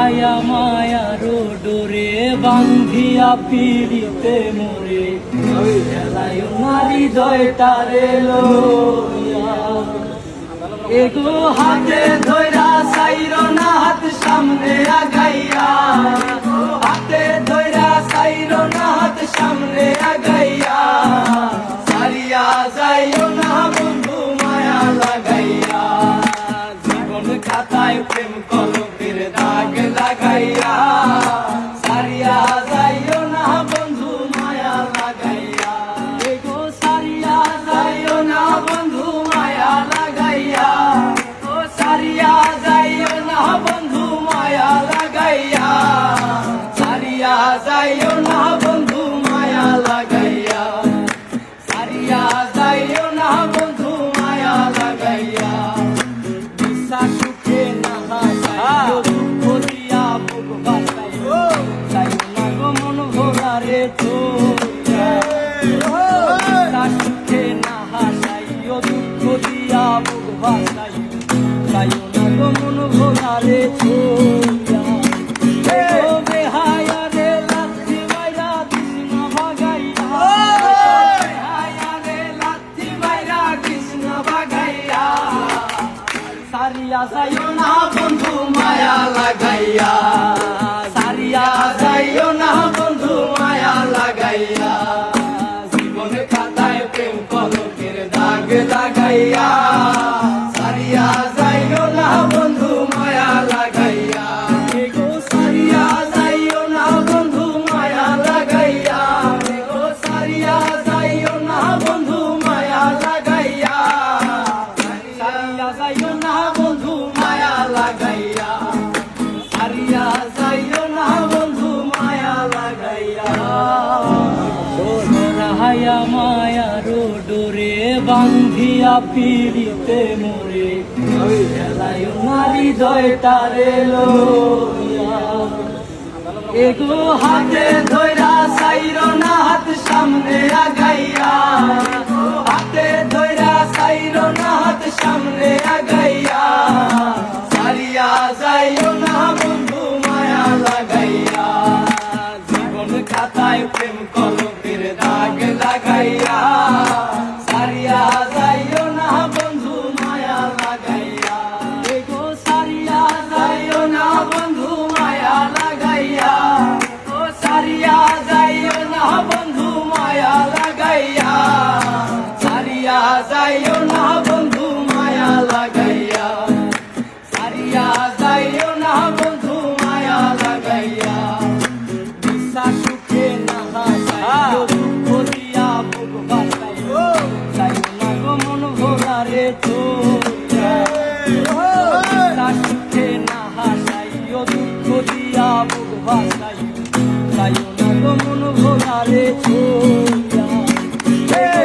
হায়া মায়ার ডোরে বান্ধিয়া পিড়িতে মোরে খেলায় নারী হৃদয়টারে লইয়া এগো হাতে ধইরা সাইর না হাত সামনে আগাইয়া হাতে ধইরা সাইর না হাত সামনে আগাইয়া সারিয়া যাইও না বন্ধু মায়া লাগাইয়া জীবন খাতায় প্রেম কলমের দাগ লাগাইয়া সারিয়া যাইও না বন্ধু মায়া লাগাইয়া এগো সারিয়া যাইও না বন্ধু মায়া লাগাইয়া ও সারিয়া যাইও না বন্ধু মায়া লাগাইয়া সারিয়া যাইও না বন্ধু মায়া লাগাইয়া সারিয়া যাইও না বন্ধু মায়া লাগাইয়া বিশ্বাস সুখে না হাসাইও দুঃখ দিয়া বুক বাসাইও যাইও না গো মন ভোলারে তোরা বিশ্বাস সুখে না হাসাইও দুঃখ দিয়া বুক বাসাইও যাইও না গো মন ভোলারে তোরা ও বেহায়া রে লাথি মাইরা কৃষ্ণ ভাগাইয়া বেহায়া রে লাথি মাইরা কৃষ্ণ ভাগাইয়া সারিয়া যাইও না বন্ধু মায়া লাগাইয়া সারিয়া যাইও না বন্ধু মায়া লাগাইয়া জীবন খাতায় প্রেম কলমের দাগ লাগাইয়া সারিয়া যাইও না বন্ধু মায়া লাগাইয়া এগো সারিয়া যাইও না বন্ধু মায়া লাগাইয়া এগো সারিয়া যাইও না বন্ধু মায়া লাগাইয়া সারিয়া যাইও না বন্ধু মায়া লাগাইয়া সারিয়া যাইও না বন্ধু মায়া লাগাইয়া হায়া মায়ার ডোরে বান্ধিয়া পিড়িতে মোরে খেলায় নারী হৃদয়টারে লইয়া এগো হাতে ধইরা সাইর না হাত সামনে আগাইয়া হাতে ধইরা সাইর না হাত সামনে আগাইয়া সারিয়া যাইও না বন্ধু মায়া লাগাইয়া জীবন খাতায় প্রেম কলমের দাগ লাগাইয়া সারিয়া যাইও না বন্ধু মায়া লাগাইয়া এগো সারিয়া যাইও না বন্ধু মায়া লাগাইয়া ও সারিয়া যাইও না বন্ধু মায়া লাগাইয়া সারিয়া যাইও না বন্ধু মায়া লাগাইয়া সারিয়া যাইও না বন্ধু মায়া লাগাইয়া বিশ্বাস সুখে না হাসাইও দুঃখ দিয়া বুক বাসাইও যাইও না গো মন ভোলারে তোরা বিশ্বাস সুখে না হাসাইও দুঃখ দিয়া বুক বাসাইও যাইও না গো মন ভোলারে তোরা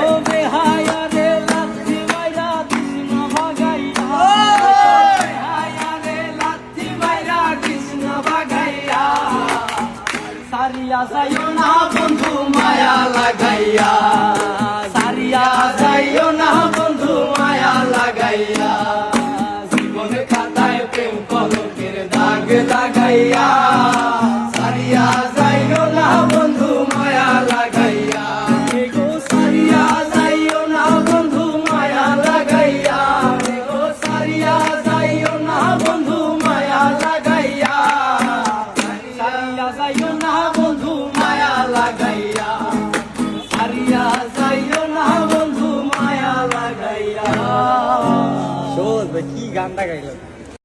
ও বেহায়া রে লাথি মাইরা কৃষ্ণ ভাগাইয়া বেহায়া রে লাথি মাইরা কৃষ্ণ ভাগাইয়া সারিয়া যাইও না বন্ধু মায়া লাগাইয়া সারিয়া যাইও না বন্ধু মায়া লাগাইয়া জীবন খাতায় প্রেম কলমের দাগ লাগাইয়া সারিয়া যাইও না বন্ধু মায়া লাগাইয়া এগো সারিয়া যাইও না বন্ধু মায়া লাগাইয়া এগো সারিয়া যাইও না বন্ধু মায়া লাগাইয়া সারিয়া যাইও না বন্ধু মায়া লাগাইয়া সারিয়া যাইও না বন্ধু মায়া লাগাইয়া শোন ভাই কি গানটা গাইলো